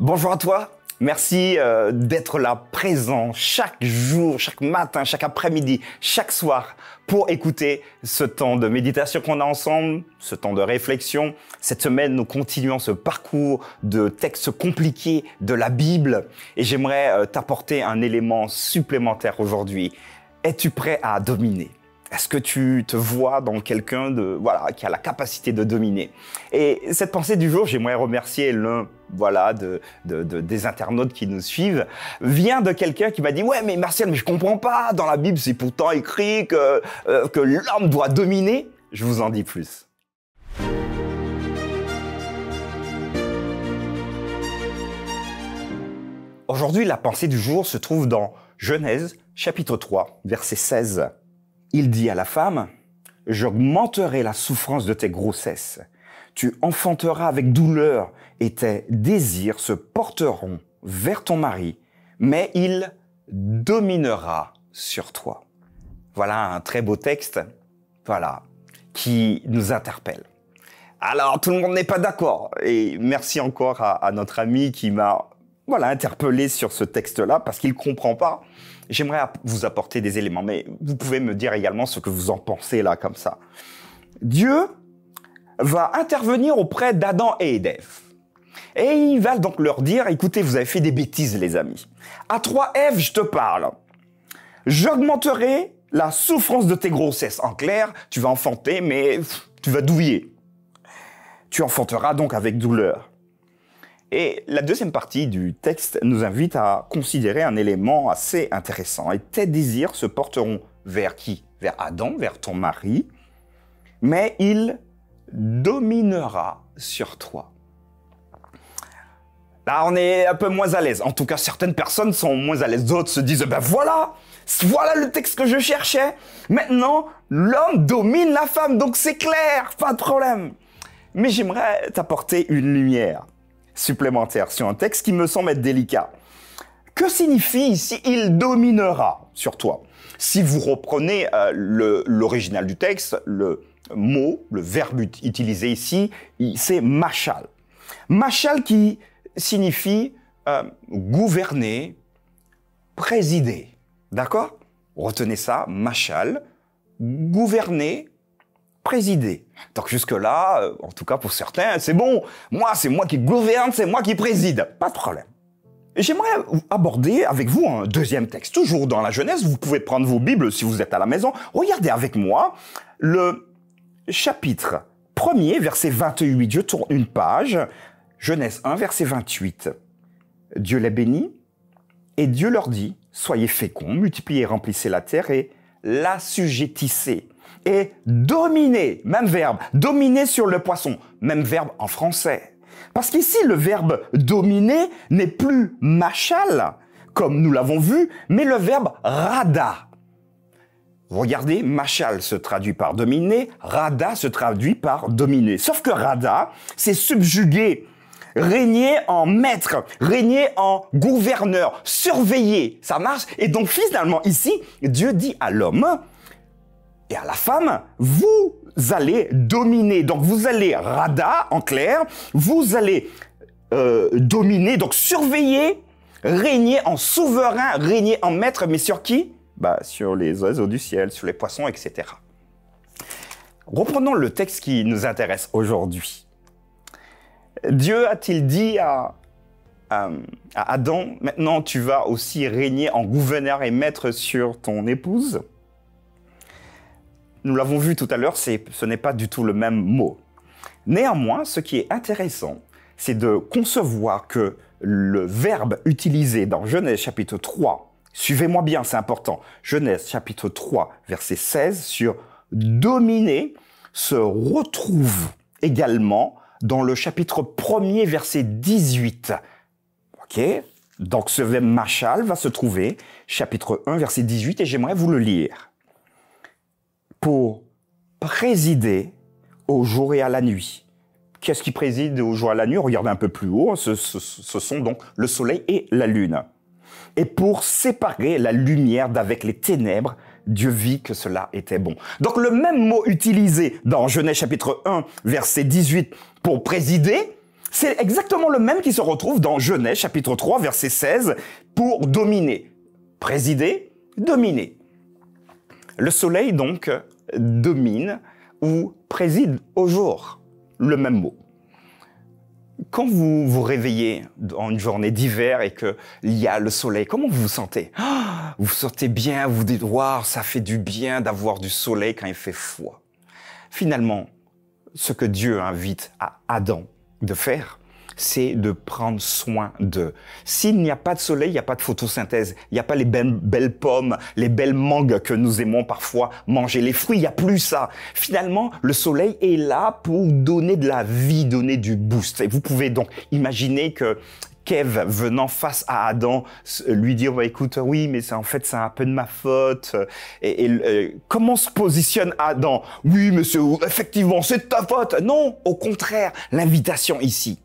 Bonjour à toi, merci d'être là présent chaque jour, chaque matin, chaque après-midi, chaque soir pour écouter ce temps de méditation qu'on a ensemble, ce temps de réflexion. Cette semaine, nous continuons ce parcours de textes compliqués de la Bible et j'aimerais t'apporter un élément supplémentaire aujourd'hui. Es-tu prêt à dominer ? Est-ce que tu te vois dans quelqu'un qui a la capacité de dominer? Et cette pensée du jour, j'aimerais remercier l'un des internautes qui nous suivent, vient de quelqu'un qui m'a dit « Ouais, mais Martial, mais je comprends pas, dans la Bible, c'est pourtant écrit que l'homme doit dominer. » Je vous en dis plus. Aujourd'hui, la pensée du jour se trouve dans Genèse, chapitre 3, verset 16. Il dit à la femme, « J'augmenterai la souffrance de tes grossesses. Tu enfanteras avec douleur et tes désirs se porteront vers ton mari, mais il dominera sur toi. » Voilà un très beau texte, qui nous interpelle. Alors, tout le monde n'est pas d'accord. Et merci encore à notre ami qui m'a interpellé sur ce texte-là parce qu'il ne comprend pas. J'aimerais vous apporter des éléments, mais vous pouvez me dire également ce que vous en pensez là, comme ça. Dieu va intervenir auprès d'Adam et d'Ève. Et il va donc leur dire, écoutez, vous avez fait des bêtises, les amis. À toi, Ève, je te parle. J'augmenterai la souffrance de tes grossesses. En clair, tu vas enfanter, mais tu vas douiller. Tu enfanteras donc avec douleur. Et la deuxième partie du texte nous invite à considérer un élément assez intéressant. Et tes désirs se porteront vers qui? Vers Adam, vers ton mari, mais il dominera sur toi. Là, on est un peu moins à l'aise. En tout cas, certaines personnes sont moins à l'aise. D'autres se disent, voilà le texte que je cherchais. Maintenant, l'homme domine la femme, donc c'est clair, pas de problème. Mais j'aimerais t'apporter une lumière supplémentaire sur un texte qui me semble être délicat. Que signifie ici « il dominera sur toi » ? Si vous reprenez l'original du texte, le mot, le verbe utilisé ici, c'est « machal ». Machal qui signifie gouverner, présider. D'accord ? Retenez ça, machal, gouverner, présider. Donc jusque-là, en tout cas pour certains, c'est bon. C'est moi qui gouverne, c'est moi qui préside. Pas de problème. J'aimerais aborder avec vous un deuxième texte. Toujours dans la Genèse, vous pouvez prendre vos Bibles si vous êtes à la maison. Regardez avec moi le chapitre 1er, verset 28. Je tourne une page. Genèse 1, verset 28. Dieu les bénit et Dieu leur dit, « Soyez féconds, multipliez, remplissez la terre et l'assujettissez. » Et dominer, même verbe, dominer sur le poisson, même verbe en français. Parce qu'ici, le verbe dominer n'est plus machal, comme nous l'avons vu, mais le verbe rada. Regardez, machal se traduit par dominer, rada se traduit par dominer. Sauf que rada, c'est subjuguer, régner en maître, régner en gouverneur, surveiller, ça marche. Et donc finalement ici, Dieu dit à l'homme et à la femme, vous allez dominer. Donc, vous allez rada, en clair, vous allez dominer, donc surveiller, régner en souverain, régner en maître, mais sur qui? Sur les oiseaux du ciel, sur les poissons, etc. Reprenons le texte qui nous intéresse aujourd'hui. Dieu a-t-il dit à Adam, maintenant tu vas aussi régner en gouverneur et maître sur ton épouse? Nous l'avons vu tout à l'heure, ce n'est pas du tout le même mot. Néanmoins, ce qui est intéressant, c'est de concevoir que le verbe utilisé dans Genèse chapitre 3, suivez-moi bien, c'est important, Genèse chapitre 3, verset 16, sur « dominer » se retrouve également dans le chapitre 1er, verset 18. Ok ? Donc ce verbe « machal » va se trouver, chapitre 1, verset 18, et j'aimerais vous le lire. Pour présider au jour et à la nuit. Qu'est-ce qui préside au jour et à la nuit? Regardez un peu plus haut, ce sont donc le soleil et la lune. Et pour séparer la lumière d'avec les ténèbres, Dieu vit que cela était bon. Donc le même mot utilisé dans Genèse chapitre 1, verset 18 pour présider, C'est exactement le même qui se retrouve dans Genèse chapitre 3 verset 16 pour dominer. Présider, dominer. Le soleil donc domine ou préside au jour. Le même mot. Quand vous vous réveillez dans une journée d'hiver et qu'il y a le soleil, comment vous vous sentez? Vous vous sentez bien, vous vous dites « Waouh, ça fait du bien d'avoir du soleil quand il fait froid. » Finalement, ce que Dieu invite à Adam de faire, c'est de prendre soin d'eux. S'il n'y a pas de soleil, il n'y a pas de photosynthèse. Il n'y a pas les belles pommes, les belles mangues que nous aimons parfois manger. Les fruits, il n'y a plus ça. Finalement, le soleil est là pour donner de la vie, donner du boost. Et vous pouvez donc imaginer que Kev, venant face à Adam, lui dire bah, « Écoute, oui, mais c'est un peu de ma faute. » Comment se positionne Adam? « Oui, mais effectivement, c'est de ta faute. » Non, au contraire, l'invitation ici,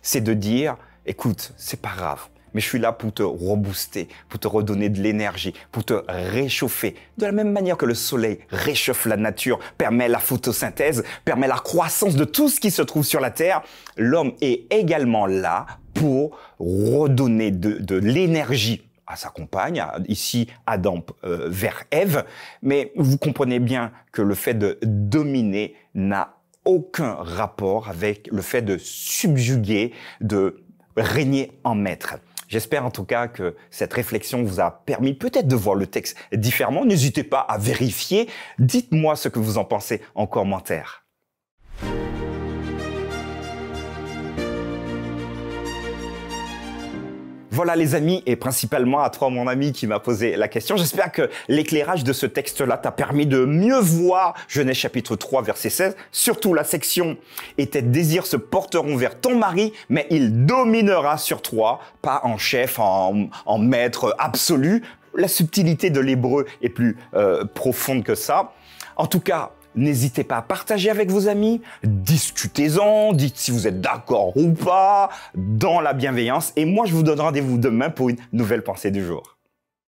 c'est de dire, écoute, c'est pas grave, mais je suis là pour te rebooster, pour te redonner de l'énergie, pour te réchauffer. De la même manière que le soleil réchauffe la nature, permet la photosynthèse, permet la croissance de tout ce qui se trouve sur la terre, l'homme est également là pour redonner de l'énergie à sa compagne, ici Adam vers Ève, mais vous comprenez bien que le fait de dominer n'a aucun rapport avec le fait de subjuguer, de régner en maître. J'espère en tout cas que cette réflexion vous a permis peut-être de voir le texte différemment. N'hésitez pas à vérifier. Dites-moi ce que vous en pensez en commentaire. Voilà les amis, et principalement à toi mon ami qui m'a posé la question. J'espère que l'éclairage de ce texte-là t'a permis de mieux voir Genèse chapitre 3 verset 16. Surtout la section « Et tes désirs se porteront vers ton mari, mais il dominera sur toi », pas en chef, en maître absolu. La subtilité de l'hébreu est plus profonde que ça. En tout cas, n'hésitez pas à partager avec vos amis, discutez-en, dites si vous êtes d'accord ou pas, dans la bienveillance. Et moi, je vous donne rendez-vous demain pour une nouvelle pensée du jour.